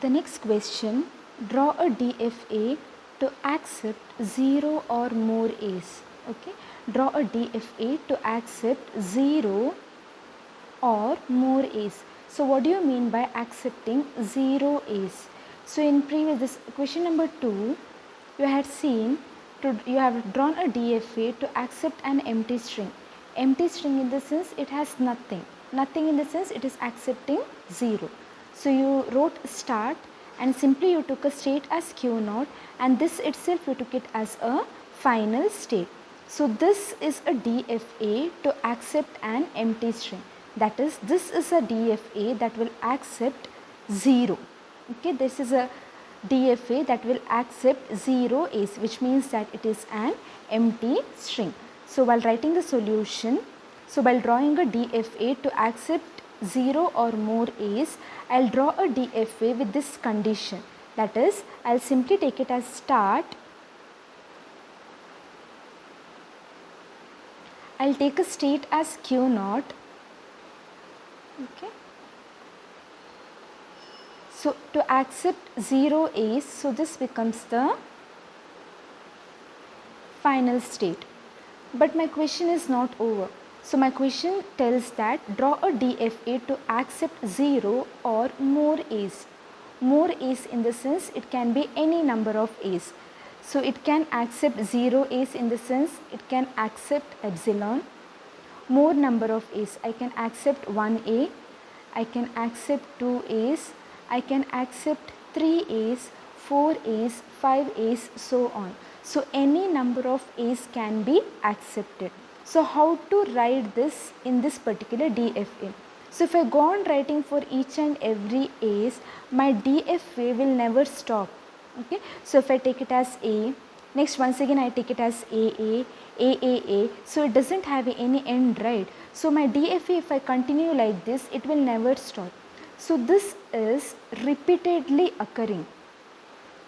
The next question, draw a DFA to accept 0 or more A's. Okay, draw a DFA to accept 0 or more A's. So what do you mean by accepting 0 A's? So in this question number 2, you had seen you have drawn a DFA to accept an empty string. Empty string in the sense it has nothing. Nothing in the sense it is accepting 0. So you wrote start and simply you took a state as Q0 and this itself you took it as a final state. So this is a DFA to accept an empty string. That is, this is a DFA that will accept 0. Okay, this is a DFA that will accept 0 A's, which means that it is an empty string. So while writing the solution, so while drawing a DFA to accept 0 or more A's, I'll draw a DFA with this condition. That is, I'll simply take it as start. I'll take a state as Q0. Okay. So to accept 0 A's, so this becomes the final state. But my question is not over. So my question tells that draw a DFA to accept 0 or more A's. More A's in the sense it can be any number of A's. So it can accept 0 A's in the sense it can accept epsilon. More number of A's, I can accept 1A, I can accept 2 A's, I can accept 3 A's, 4 A's, 5 A's, so on. So any number of A's can be accepted. So how to write this in this particular DFA? So if I go on writing for each and every A's, my DFA will never stop. Okay. So if I take it as A, next once again I take it as A, so it doesn't have any end, right? So my DFA, if I continue like this, it will never stop. So this is repeatedly occurring.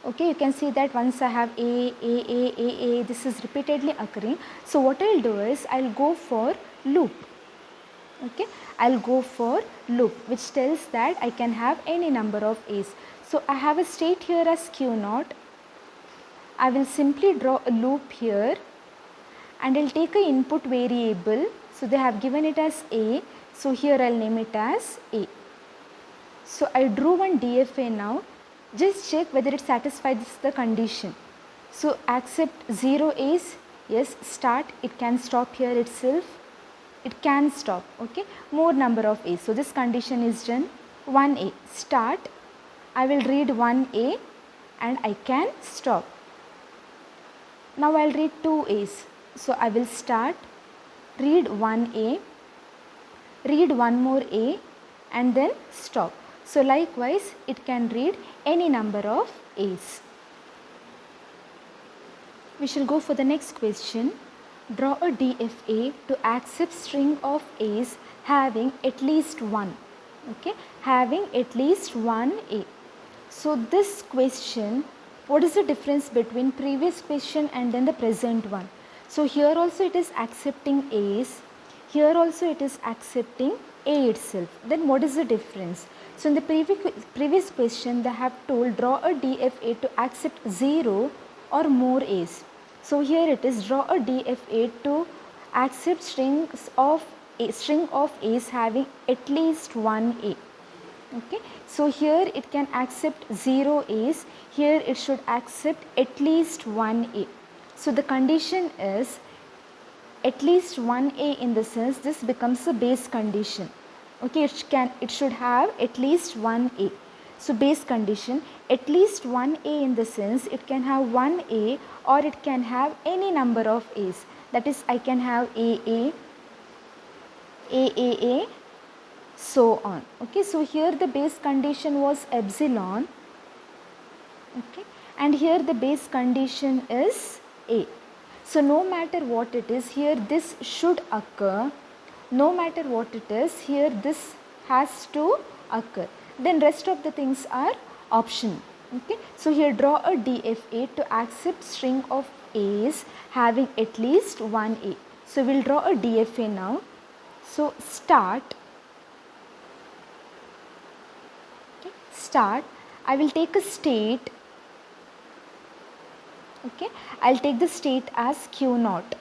Okay, you can see that once I have A, this is repeatedly occurring. So what I'll do is I'll go for loop. Okay, I'll go for loop, which tells that I can have any number of A's. So I have a state here as Q0. I will simply draw a loop here and I'll take an input variable. So they have given it as A. So here I'll name it as A. So I drew one DFA now. Just check whether it satisfies the condition. So accept 0 A's. Yes, start. It can stop here itself. It can stop. Okay. More number of A's. So this condition is done. 1A. Start. I will read 1A and I can stop. Now I'll read 2 A's. So I will start, read 1A, read one more A and then stop. So likewise it can read any number of A's. We shall go for the next question. Draw a DFA to accept string of A's having at least one. Okay, having at least one A. So this question, what is the difference between previous question and then the present one? So here also it is accepting A's, here also it is accepting A itself. Then what is the difference? So in the previous question they have told draw a DFA to accept 0 or more A's. So here it is draw a DFA to accept string of A's having at least one A. Okay, so here it can accept 0 A's, here it should accept at least 1 A. So the condition is at least 1 A in the sense this becomes a base condition. Okay, it should have at least 1 A. So base condition, at least 1 A in the sense it can have 1 A or it can have any number of A's. That is, I can have AA, so on. Okay, so here the base condition was epsilon. Okay, and here the base condition is A. So no matter what it is, here this should occur. No matter what it is, here this has to occur. Then rest of the things are optional. Okay, so here draw a DFA to accept string of A's having at least one A. So we'll draw a DFA now. So start. Okay, start. I will take a state, okay, I'll take the state as q naught,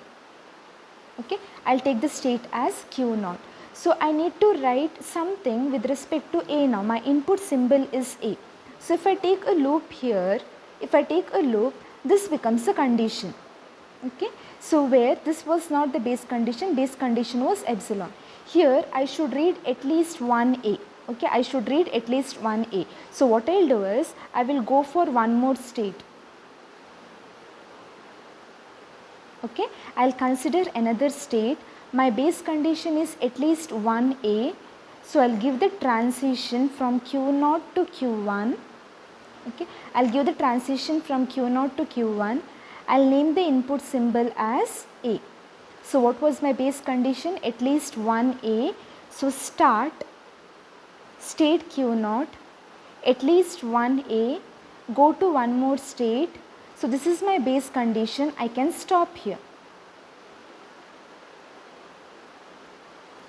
okay, I'll take the state as q naught. So I need to write something with respect to a now. My input symbol is a. So if I take a loop here, if I take a loop, this becomes a condition, okay. So where this was not the base condition was epsilon. Here I should read at least one a, okay, I should read at least one a. So what I'll do is I will go for one more state, okay, I'll consider another state. My base condition is at least 1a, so I'll give the transition from q0 to q1, okay, I'll give the transition from q0 to q1. I'll name the input symbol as a. So what was my base condition? At least 1a. So start state q0, at least 1a, go to one more state. So this is my base condition. I can stop here.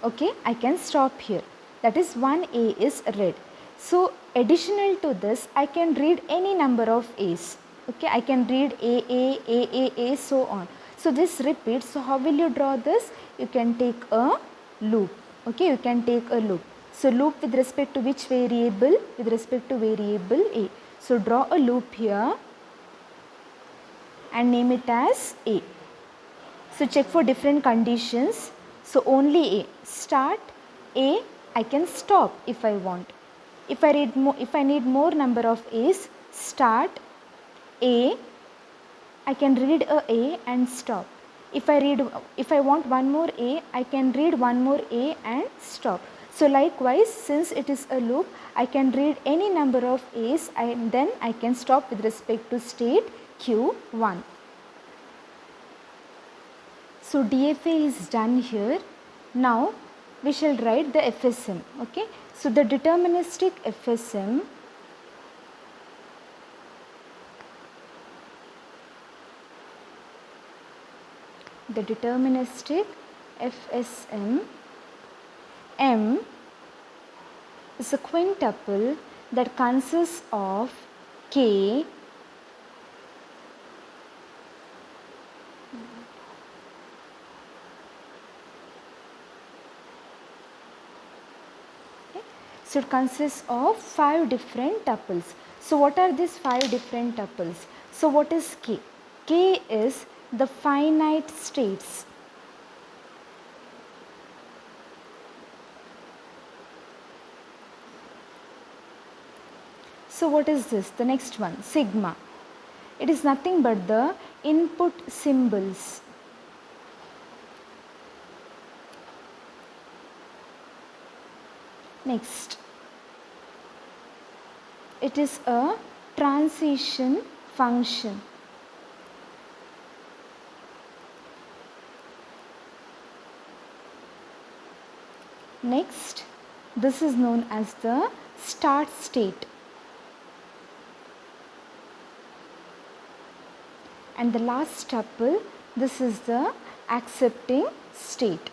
Okay, I can stop here. That is 1a is read. So additional to this, I can read any number of a's. Okay, I can read a, so on. So this repeats. So how will you draw this? You can take a loop. Okay, you can take a loop. So loop with respect to which variable? With respect to variable a. So draw a loop here and name it as a. So check for different conditions. So only a. Start a, I can stop if I want. If I need more number of a's, start a, I can read a and stop. If I want one more a, I can read one more a and stop. So likewise, since it is a loop, I can read any number of a's and then I can stop with respect to state q1. So DFA is done here. Now we shall write the FSM. Okay. So the deterministic FSM M is a quintuple that consists of k, so it consists of 5 different tuples. So what are these 5 different tuples? So what is k? K is the finite states. So what is this? The next one, sigma. It is nothing but the input symbols. Next, it is a transition function. Next, this is known as the start state. And the last tuple, this is the accepting state.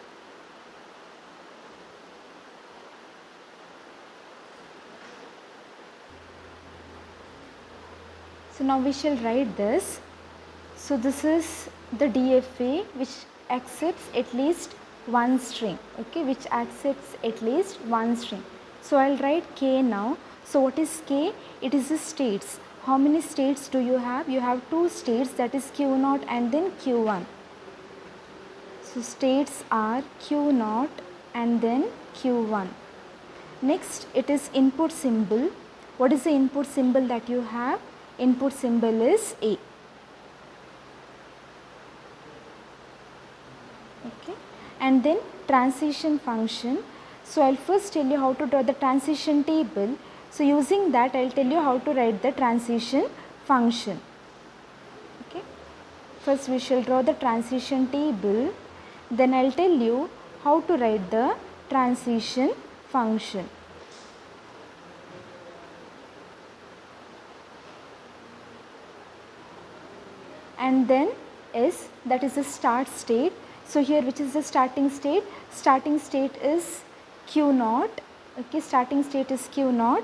So now we shall write this. So this is the DFA which accepts at least one string, okay, which accepts at least one string. So I'll write k now. So what is k? It is the states. How many states do you have? You have 2 states, that is q0 and then q1. So states are q0 and then q1. Next, it is input symbol. What is the input symbol that you have? Input symbol is a. Okay. And then transition function. So I'll first tell you how to draw the transition table. So using that, I'll tell you how to write the transition function. Okay. First we shall draw the transition table. Then I'll tell you how to write the transition function. And then S, that is the start state. So here which is the starting state? Starting state is Q0. Okay, starting state is Q0.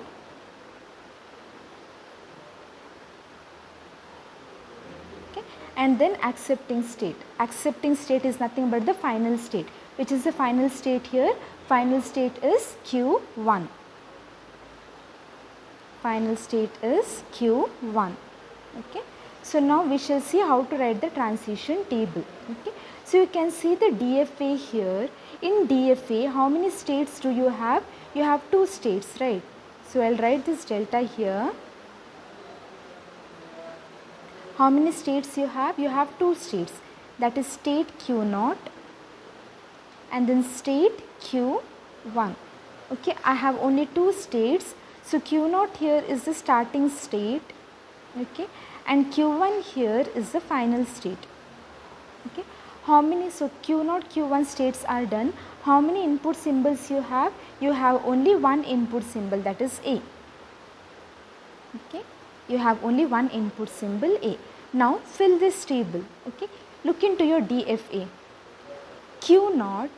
and then accepting state. Accepting state is nothing but the final state. Which is the final state here? Final state is Q1. Final state is Q1. Okay. So now we shall see how to write the transition table. Okay. So you can see the DFA here. In DFA, how many states do you have? You have 2 states, right? So I'll write this delta here. How many states you have? You have 2 states. That is state Q0 and then state Q1. Okay, I have only 2 states. So Q0 here is the starting state. Okay, and Q1 here is the final state. Okay, how many? So Q0, Q1 states are done. How many input symbols you have? You have only one input symbol, that is A. Okay, you have only one input symbol A. Now fill this table. Okay, look into your DFA. Q0,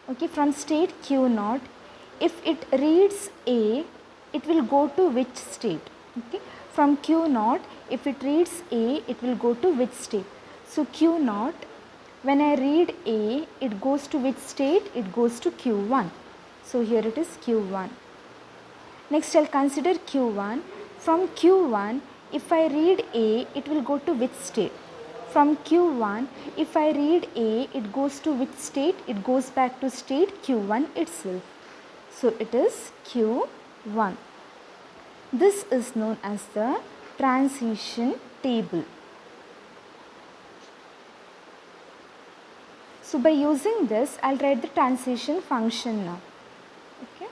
okay, from state Q0, if it reads A, it will go to which state? Okay, from Q0, if it reads A, it will go to which state? So Q0, when I read A, it goes to which state? It goes to Q1. So here it is Q1. Next I'll consider Q1. From Q1, if I read A, it will go to which state? From Q1, if I read A, it goes to which state? It goes back to state Q1 itself. So it is Q1. This is known as the transition table. So by using this, I'll write the transition function now. Okay.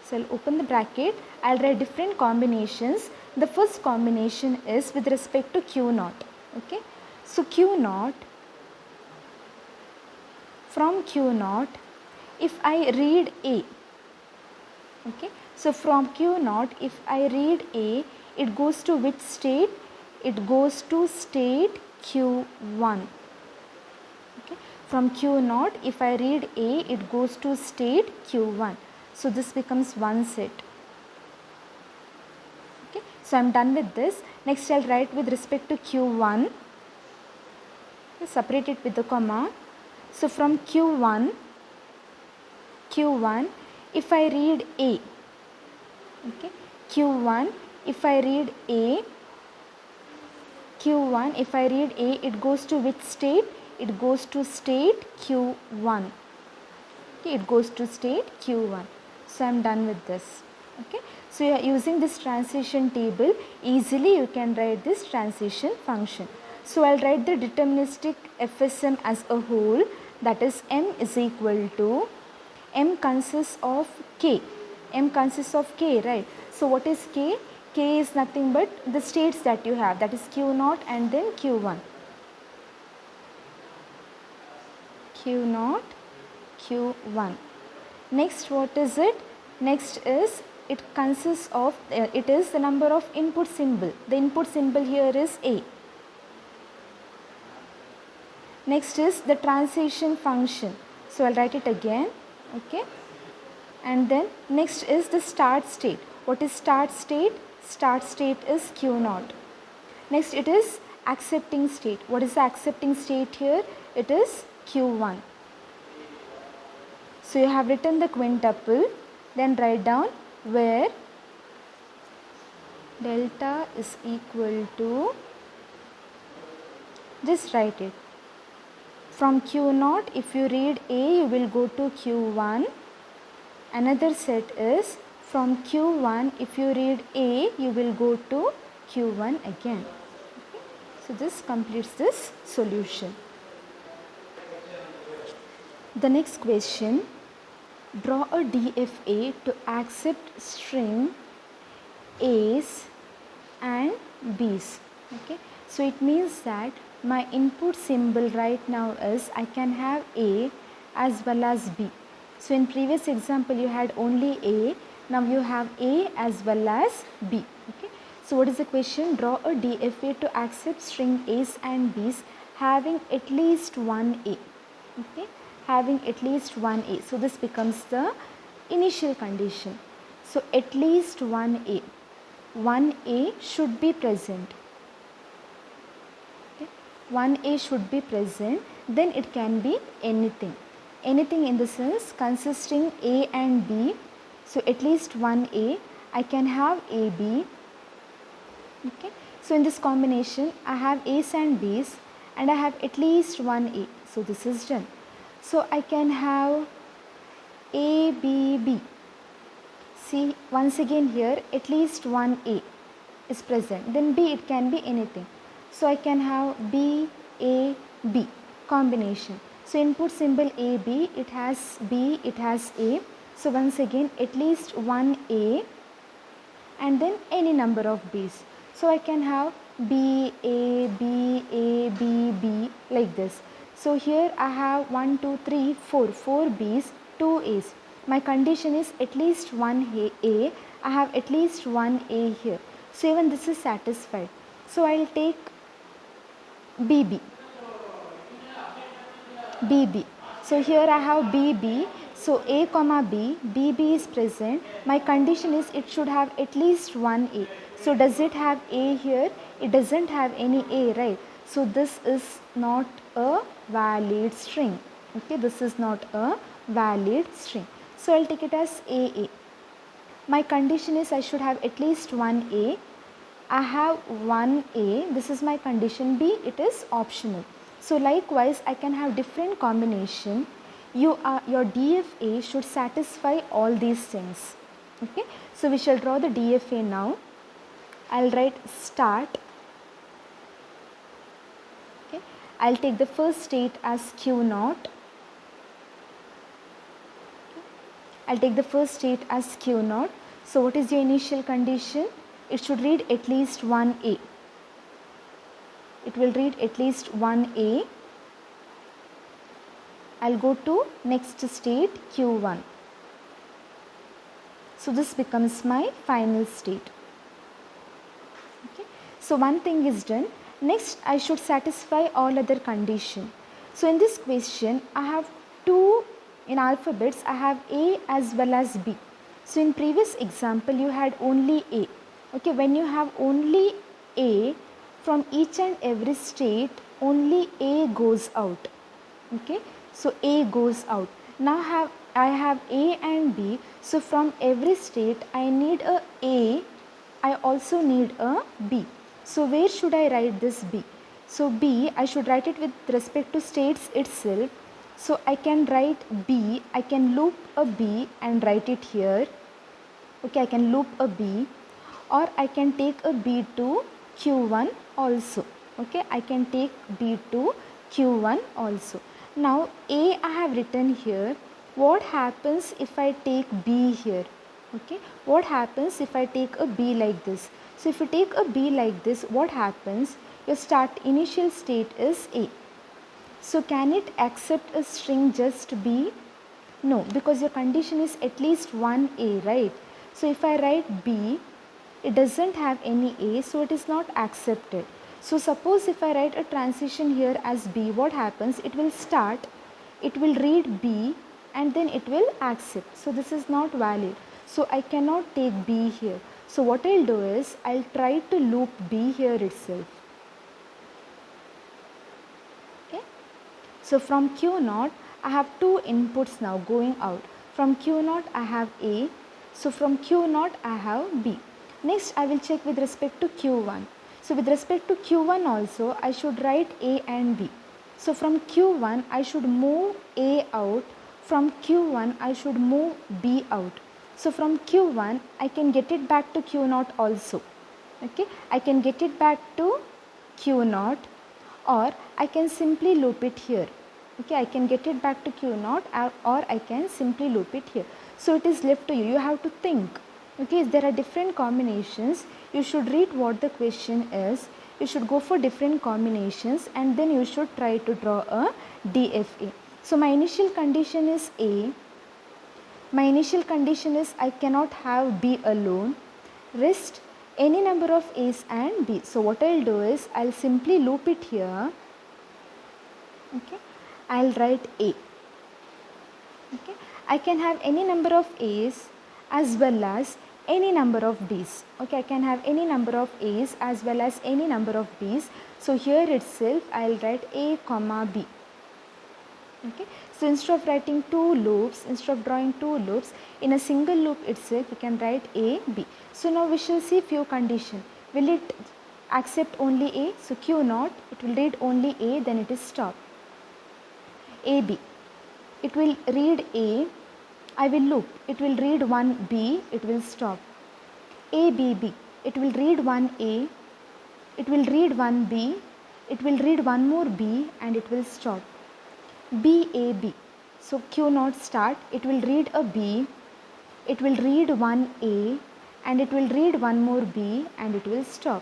So I'll open the bracket. I'll write different combinations. The first combination is with respect to Q0. Okay. So Q0, from Q0, if I read A, okay, so from Q0, if I read A, it goes to which state? It goes to state Q1. Okay. From Q0, if I read A, it goes to state Q1. So this becomes one set. Okay. So I'm done with this. Next I'll write with respect to Q1. Okay. Separate it with the comma. So from Q1, if I read A, okay, Q1, if I read A, Q1, if I read A, it goes to which state? It goes to state Q1. Okay, it goes to state Q1. So I'm done with this. Okay, so you are using this transition table, easily you can write this transition function. So I'll write the deterministic FSM as a whole, that is M is equal to, M consists of K. M consists of K, right? So what is K? K is nothing but the states that you have, that is Q0 and then Q1. Q0, Q1. Next, what is it? Next is, it consists of, it is the number of input symbol. The input symbol here is A. Next is the transition function. So I'll write it again. Okay. And then next is the start state. What is start state? Start state is Q0. Next it is accepting state. What is the accepting state here? It is Q1. So you have written the quintuple, then write down where delta is equal to, just write it. From Q0, if you read A, you will go to Q1. Another set is from Q1, if you read A, you will go to Q1 again. Okay. So this completes this solution. The next question, draw a DFA to accept string A's and B's. Okay. So it means that my input symbol right now is, I can have A as well as B. So in previous example you had only A, now you have A as well as B. Okay. So what is the question? Draw a DFA to accept string A's and B's having at least one A. Okay. Having at least one A. So this becomes the initial condition. So at least one A. 1A should be present. Okay. 1A should be present, then it can be anything. Anything in the sense consisting A and B. So at least 1A, I can have AB. Okay. So in this combination, I have A's and B's and I have at least 1A. So this is done. So I can have ABB. See, once again here at least one A is present, then B it can be anything. So I can have BAB combination. So input symbol AB, it has B, it has A. So once again at least one A and then any number of B's. So I can have B, A, B, A, B, B like this. So here I have 1, 2, 3, 4 B's, 2 A's. My condition is at least one A. I have at least one A here. So even this is satisfied. So I will take BB. BB. So here I have BB. So A comma B, BB is present. My condition is it should have at least one A. So does it have A here? It doesn't have any A, right? So this is not a valid string. Okay, this is not a valid string. So I'll take it as AA. My condition is I should have at least one A. I have one A. This is my condition. B, it is optional. So likewise, I can have different combination. Your DFA should satisfy all these things. Okay. So we shall draw the DFA now. I'll write start. Okay. I'll take the first state as Q0. I'll take the first state as Q0. So what is your initial condition? It should read at least one A. It will read at least one A. I'll go to next state Q1. So this becomes my final state. Okay. So one thing is done. Next I should satisfy all other condition. So in this question I have two in alphabets. I have A as well as B. So in previous example you had only A. Okay, when you have only A, from each and every state only A goes out. Okay, so A goes out. Now I have A and B. So from every state I need a A. I also need a B. So where should I write this B? So B, I should write it with respect to states itself. So I can write B, I can loop a B and write it here. Okay, I can loop a B, or I can take a B to Q1 also. Okay, I can take B to Q1 also. Now A I have written here. What happens if I take B here? Okay, what happens if I take a B like this? So if you take a B like this, what happens? Your initial state is A. So can it accept a string just B? No, because your condition is at least one A, right? So if I write B, it doesn't have any A, so it is not accepted. So suppose if I write a transition here as B, what happens? It will start, it will read B and then it will accept. So this is not valid. So I cannot take B here. So what I'll do is, I'll try to loop B here itself. Okay. So from Q0, I have two inputs now going out. From Q0, I have A. So from Q0, I have B. Next, I will check with respect to Q1. So with respect to Q1 also, I should write A and B. So from Q1, I should move A out. From Q1, I should move B out. So from Q1, I can get it back to Q0 also. Okay, I can get it back to Q0, or I can simply loop it here. Okay, I can get it back to Q0 or I can simply loop it here. So it is left to you. You have to think. Okay, there are different combinations. You should read what the question is. You should go for different combinations and then you should try to draw a DFA. So my initial condition is A. My initial condition is I cannot have B alone. Rest any number of A's and B. So what I'll do is I'll simply loop it here. Okay, I'll write A. Okay, I can have any number of A's as well as any number of B's. Okay, I can have any number of A's as well as any number of B's. So here itself I'll write A comma B. Okay, so instead of writing two loops, instead of drawing two loops, in a single loop itself we can write A, B. So now we shall see few conditions. Will it accept only A? So Q naught, it will read only A, then it is stop. A, B, it will read A, I will loop, it will read one B, it will stop. A, B, B, it will read one A, it will read one B, it will read one more B and it will stop. B, A, B, so Q naught start, it will read a B, it will read one A and it will read one more B and it will stop.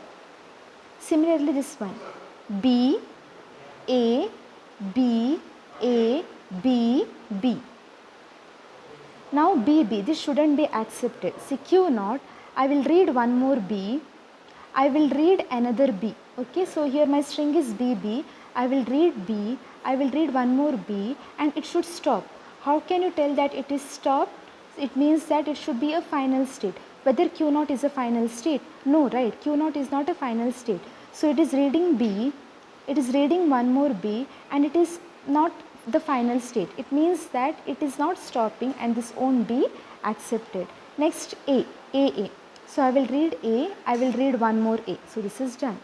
Similarly this one, B, A, B, A, B, B. Now B, B, this shouldn't be accepted. See Q naught, I will read one more B, I will read another B. Okay, so here my string is B, B, I will read B, I will read one more B and it should stop. How can you tell that it is stopped? It means that it should be a final state. Whether Q naught is a final state? No, right, Q naught is not a final state. So it is reading B, it is reading one more B and it is not the final state. It means that it is not stopping and this won't be accepted. Next A, A. So I will read A, I will read one more A. So this is done.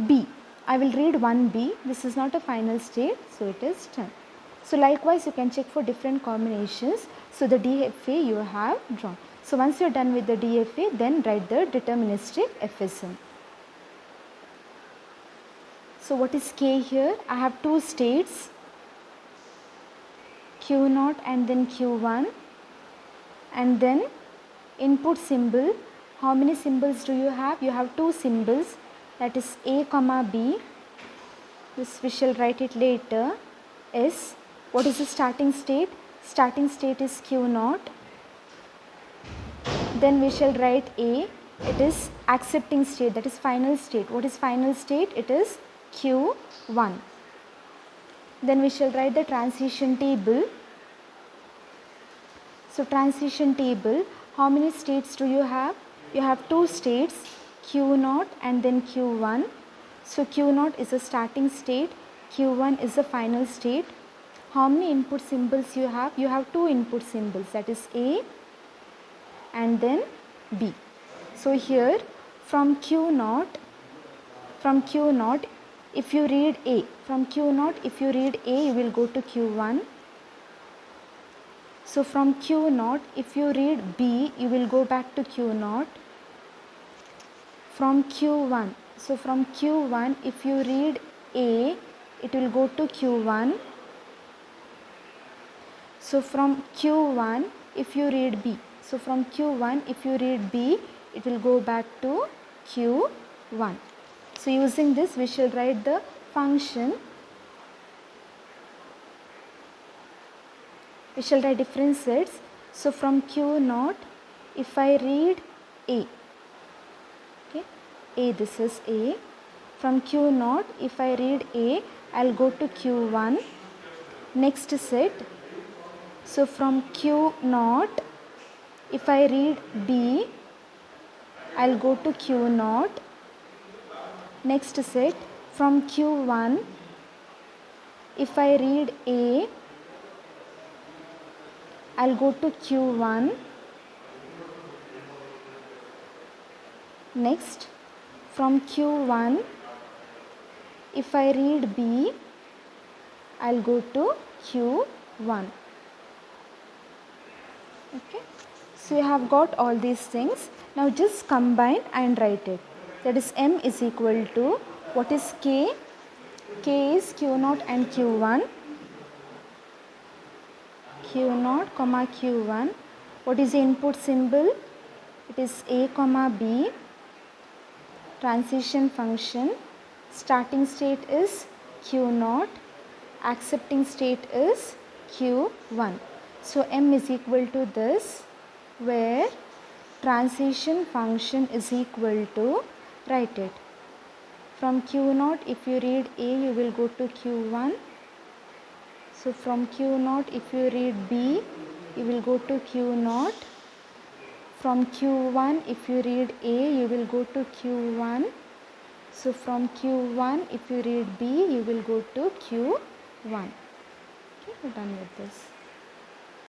B, I will read one B. This is not a final state, so it is done. So likewise you can check for different combinations. So the DFA you have drawn. So once you are done with the DFA, then write the deterministic FSM. So what is K here? I have two states, Q naught and then Q1, and then input symbol. How many symbols do you have? You have two symbols, that is A comma B. This we shall write it later. S. What is the starting state? Starting state is Q naught. Then we shall write A. It is accepting state, that is final state. What is final state? It is Q1. Then we shall write the transition table. So transition table, how many states do you have? You have two states, Q naught and then Q1. So Q naught is a starting state, Q1 is the final state. How many input symbols you have? You have two input symbols, that is A and then B. So here from Q naught, if you read A, from Q naught if you read A, you will go to Q1. So from Q naught if you read B, you will go back to Q naught. From Q1, so from Q1 if you read A, it will go to Q1. So from Q1 if you read B, so from Q1 if you read B, it will go back to Q1. So using this we shall write the function. We shall write different sets. So from Q naught if I read A, okay, A, this is A. From Q naught if I read A, I'll go to Q1. Next set. So from Q naught if I read B, I'll go to Q naught. Next set, from Q1 if I read A, I'll go to Q1. Next, from Q1 if I read B, I'll go to Q1. Okay, so you have got all these things. Now just combine and write it. That is M is equal to, what is K? K is Q naught and Q1. Q naught comma Q1. What is the input symbol? It is A comma B. Transition function. Starting state is Q naught. Accepting state is Q1. So M is equal to this, where transition function is equal to, write it. From Q naught if you read A, you will go to Q1. So from Q naught if you read B, you will go to Q naught. From Q1, if you read A, you will go to Q1. So from Q1, if you read B, you will go to Q1. Okay, we're done with this.